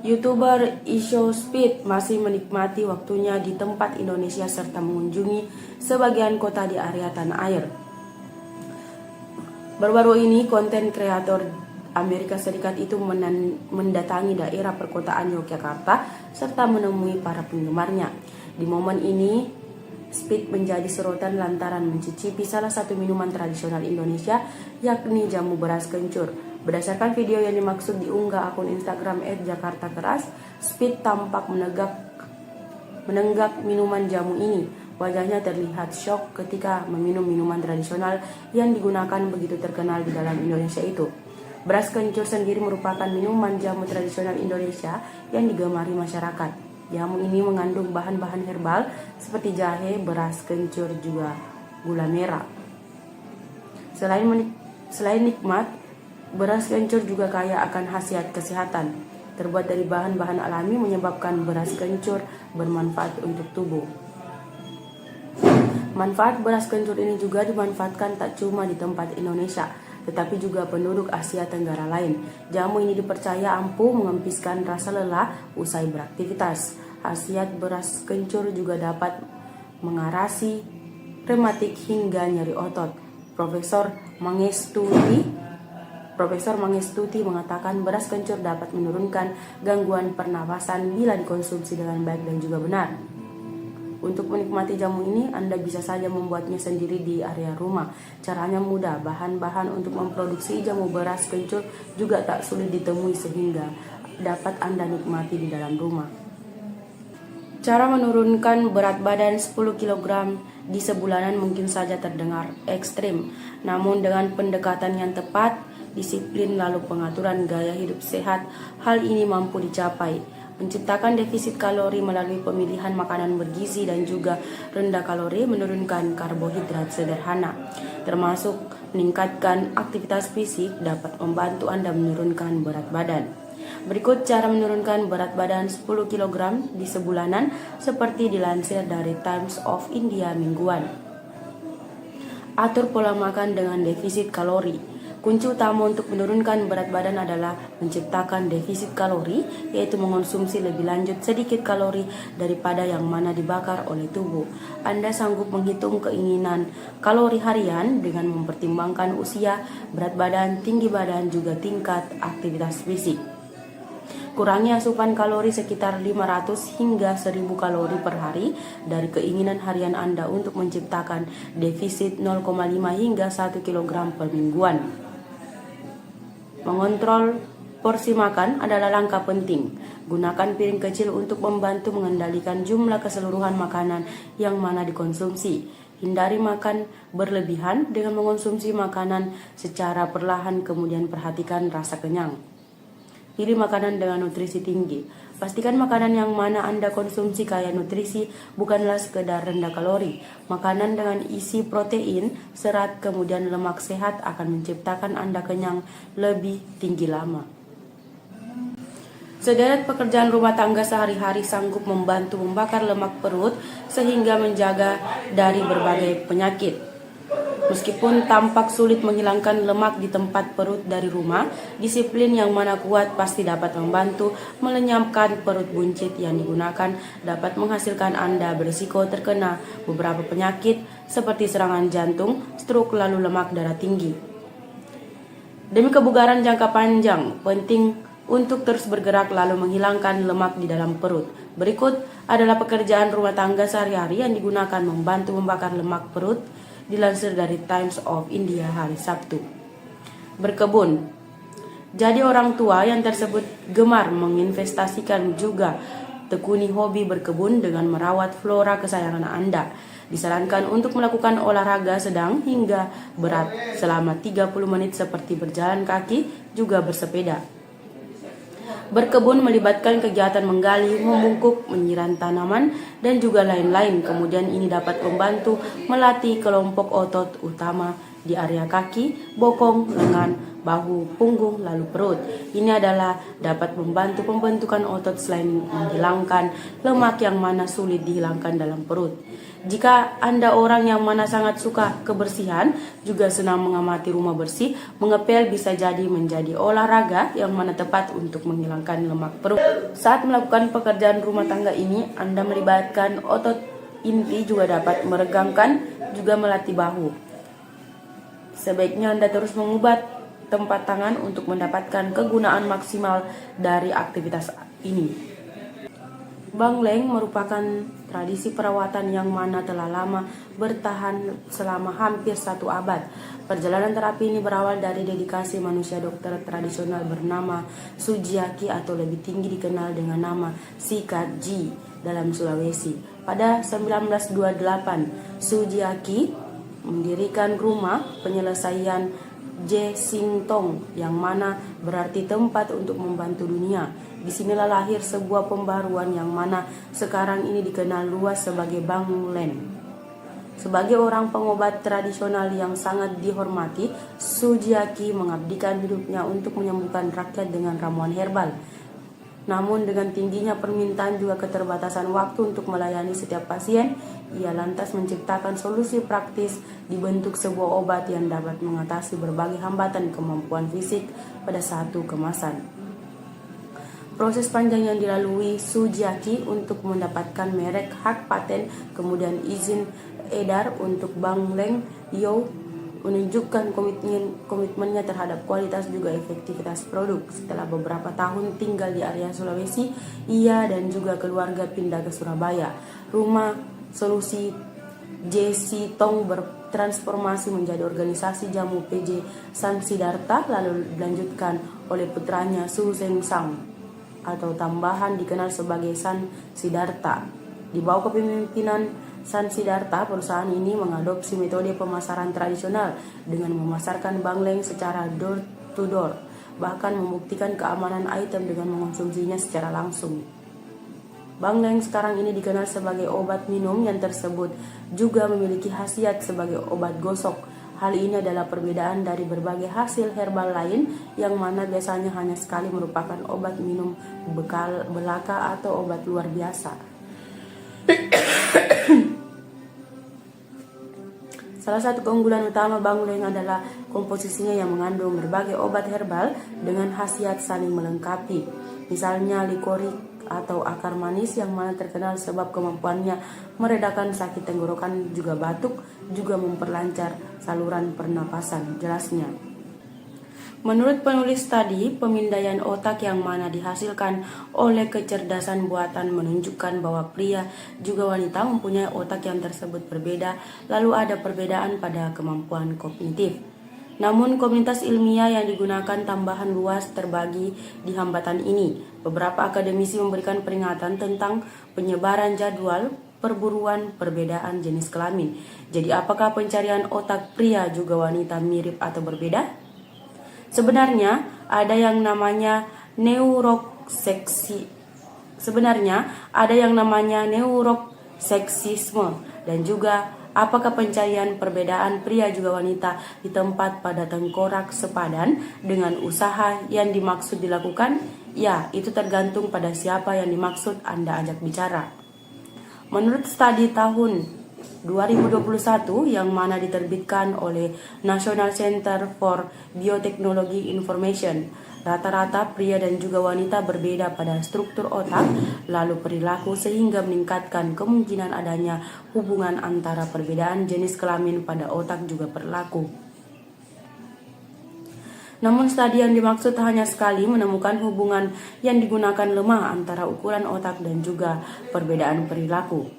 YouTuber Isho Speed masih menikmati waktunya di tempat Indonesia serta mengunjungi sebagian kota di area tanah air. Baru-baru ini konten kreator Amerika Serikat itu mendatangi daerah perkotaan Yogyakarta serta menemui para penggemarnya. Di momen ini, Speed menjadi sorotan lantaran mencicipi salah satu minuman tradisional Indonesia, yakni jamu beras kencur. Berdasarkan video yang dimaksud diunggah akun Instagram @jakartakeras, Speed tampak menenggak minuman jamu ini. Wajahnya terlihat syok ketika meminum minuman tradisional yang digunakan begitu terkenal di dalam Indonesia itu. Beras kencur sendiri merupakan minuman jamu tradisional Indonesia yang digemari masyarakat. Jamu ini mengandung bahan-bahan herbal seperti jahe, beras kencur, juga gula merah. Selain nikmat, beras kencur juga kaya akan khasiat kesehatan. Terbuat dari bahan-bahan alami menyebabkan beras kencur bermanfaat untuk tubuh. Manfaat beras kencur ini juga dimanfaatkan tak cuma di tempat Indonesia, tetapi juga penduduk Asia Tenggara lain. Jamu ini dipercaya ampuh mengempiskan rasa lelah usai beraktivitas. Khasiat beras kencur juga dapat mengatasi rematik hingga nyeri otot. Profesor Mangestuti mengatakan beras kencur dapat menurunkan gangguan pernafasan bila dikonsumsi dengan baik dan juga benar. Untuk menikmati jamu ini, Anda bisa saja membuatnya sendiri di area rumah. Caranya mudah, bahan-bahan untuk memproduksi jamu beras kencur juga tak sulit ditemui sehingga dapat Anda nikmati di dalam rumah. Cara menurunkan berat badan 10 kg di sebulanan mungkin saja terdengar ekstrim, namun dengan pendekatan yang tepat, disiplin lalu pengaturan gaya hidup sehat, hal ini mampu dicapai. Menciptakan defisit kalori melalui pemilihan makanan bergizi dan juga rendah kalori, menurunkan karbohidrat sederhana, termasuk meningkatkan aktivitas fisik dapat membantu Anda menurunkan berat badan. Berikut cara menurunkan berat badan 10 kg di sebulanan seperti dilansir dari Times of India mingguan. Atur pola makan dengan defisit kalori. Kunci utama untuk menurunkan berat badan adalah menciptakan defisit kalori, yaitu mengonsumsi lebih lanjut sedikit kalori daripada yang mana dibakar oleh tubuh. Anda sanggup menghitung keinginan kalori harian dengan mempertimbangkan usia, berat badan, tinggi badan, juga tingkat aktivitas fisik. Kurangi asupan kalori sekitar 500 hingga 1000 kalori per hari dari keinginan harian Anda untuk menciptakan defisit 0,5 hingga 1 kg per mingguan. Mengontrol porsi makan adalah langkah penting. Gunakan piring kecil untuk membantu mengendalikan jumlah keseluruhan makanan yang mana dikonsumsi. Hindari makan berlebihan dengan mengonsumsi makanan secara perlahan, kemudian perhatikan rasa kenyang. Pilih makanan dengan nutrisi tinggi. Pastikan makanan yang mana Anda konsumsi kaya nutrisi, bukanlah sekedar rendah kalori. Makanan dengan isi protein, serat, kemudian lemak sehat akan menciptakan Anda kenyang lebih tinggi lama. Sederet pekerjaan rumah tangga sehari-hari sanggup membantu membakar lemak perut sehingga menjaga dari berbagai penyakit. Meskipun tampak sulit menghilangkan lemak di tempat perut dari rumah, disiplin yang mana kuat pasti dapat membantu melenyapkan perut buncit yang digunakan dapat menghasilkan Anda berisiko terkena beberapa penyakit seperti serangan jantung, stroke, lalu lemak darah tinggi. Demi kebugaran jangka panjang, penting untuk terus bergerak lalu menghilangkan lemak di dalam perut. Berikut adalah pekerjaan rumah tangga sehari-hari yang digunakan membantu membakar lemak perut, dilansir dari Times of India hari Sabtu. Berkebun. Jadi orang tua yang tersebut gemar menginvestasikan juga tekuni hobi berkebun dengan merawat flora kesayangan Anda. Disarankan untuk melakukan olahraga sedang hingga berat selama 30 menit seperti berjalan kaki, juga bersepeda. Berkebun melibatkan kegiatan menggali, membungkuk, menyiram tanaman, dan juga lain-lain. Kemudian ini dapat membantu melatih kelompok otot utama di area kaki, bokong, lengan, bahu, punggung, lalu perut. Ini adalah dapat membantu pembentukan otot selain menghilangkan lemak yang mana sulit dihilangkan dalam perut. Jika Anda orang yang mana sangat suka kebersihan, juga senang mengamati rumah bersih, mengepel bisa jadi menjadi olahraga yang mana tepat untuk menghilangkan lemak perut. Saat melakukan pekerjaan rumah tangga ini, Anda melibatkan otot inti juga dapat meregangkan, juga melatih bahu. Sebaiknya Anda terus mengubah tempat tangan untuk mendapatkan kegunaan maksimal dari aktivitas ini. Bangleng merupakan tradisi perawatan yang mana telah lama bertahan selama hampir 1 abad. Perjalanan terapi ini berawal dari dedikasi manusia dokter tradisional bernama Sujiaki atau lebih tinggi dikenal dengan nama Sikat Ji dalam Sulawesi. Pada 1928, Sujiaki mendirikan rumah penyelesaian Je Singtong yang mana berarti tempat untuk membantu dunia. Disinilah lahir sebuah pembaruan yang mana sekarang ini dikenal luas sebagai Bangleng. Sebagai orang pengobat tradisional yang sangat dihormati, Sujiaki mengabdikan hidupnya untuk menyembuhkan rakyat dengan ramuan herbal. Namun dengan tingginya permintaan juga keterbatasan waktu untuk melayani setiap pasien, ia lantas menciptakan solusi praktis dibentuk sebuah obat yang dapat mengatasi berbagai hambatan kemampuan fisik pada satu kemasan. Proses panjang yang dilalui Sujiaki untuk mendapatkan merek hak paten, kemudian izin edar untuk Bangleng Yo menunjukkan komitmennya terhadap kualitas juga efektivitas produk. Setelah beberapa tahun tinggal di area Sulawesi, ia dan juga keluarga pindah ke Surabaya. Rumah solusi JC Tong bertransformasi menjadi organisasi jamu PJ San Siddhartha, lalu dilanjutkan oleh putranya Su Seng Sang atau tambahan dikenal sebagai San Siddhartha. Di bawah kepemimpinan San Siddhartha, perusahaan ini mengadopsi metode pemasaran tradisional dengan memasarkan Bangleng secara door to door, bahkan membuktikan keamanan item dengan mengonsumsinya secara langsung. Bangleng sekarang ini dikenal sebagai obat minum yang tersebut juga memiliki khasiat sebagai obat gosok. Hal ini adalah perbedaan dari berbagai hasil herbal lain yang mana biasanya hanya sekali merupakan obat minum belaka atau obat luar biasa. Salah satu keunggulan utama Bangleng adalah komposisinya yang mengandung berbagai obat herbal dengan khasiat saling melengkapi. Misalnya likorik atau akar manis yang mana terkenal sebab kemampuannya meredakan sakit tenggorokan juga batuk, juga memperlancar saluran pernapasan, jelasnya. Menurut penulis tadi, pemindaian otak yang mana dihasilkan oleh kecerdasan buatan menunjukkan bahwa pria juga wanita mempunyai otak yang tersebut berbeda, lalu ada perbedaan pada kemampuan kognitif. Namun komunitas ilmiah yang digunakan tambahan luas terbagi di hambatan ini. Beberapa akademisi memberikan peringatan tentang penyebaran jadwal perburuan perbedaan jenis kelamin. Jadi apakah pencarian otak pria juga wanita mirip atau berbeda? Sebenarnya ada yang namanya neuroseksisme dan juga apakah pencarian perbedaan pria juga wanita di tempat pada tengkorak sepadan dengan usaha yang dimaksud dilakukan? Ya, itu tergantung pada siapa yang dimaksud Anda ajak bicara. Menurut studi tahun 2021 yang mana diterbitkan oleh National Center for Biotechnology Information, rata-rata pria dan juga wanita berbeda pada struktur otak, lalu perilaku sehingga meningkatkan kemungkinan adanya hubungan antara perbedaan jenis kelamin pada otak juga perilaku. Namun studi yang dimaksud hanya sekali menemukan hubungan yang digunakan lemah antara ukuran otak dan juga perbedaan perilaku.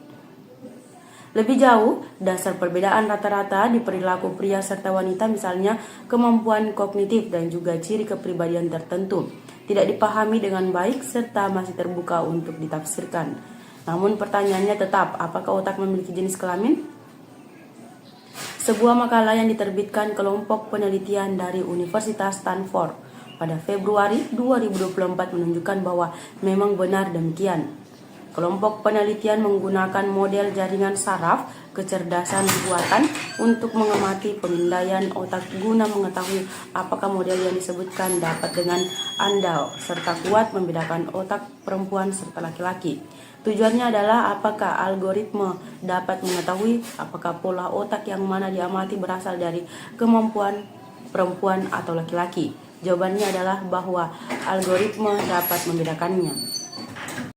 Lebih jauh, dasar perbedaan rata-rata di perilaku pria serta wanita misalnya kemampuan kognitif dan juga ciri kepribadian tertentu tidak dipahami dengan baik serta masih terbuka untuk ditafsirkan. Namun pertanyaannya tetap, apakah otak memiliki jenis kelamin? Sebuah makalah yang diterbitkan kelompok penelitian dari Universitas Stanford pada Februari 2024 menunjukkan bahwa memang benar demikian. Kelompok penelitian menggunakan model jaringan saraf kecerdasan buatan untuk mengamati pemindaian otak guna mengetahui apakah model yang disebutkan dapat dengan andal serta kuat membedakan otak perempuan serta laki-laki. Tujuannya adalah apakah algoritma dapat mengetahui apakah pola otak yang mana diamati berasal dari kemampuan perempuan atau laki-laki. Jawabannya adalah bahwa algoritma dapat membedakannya.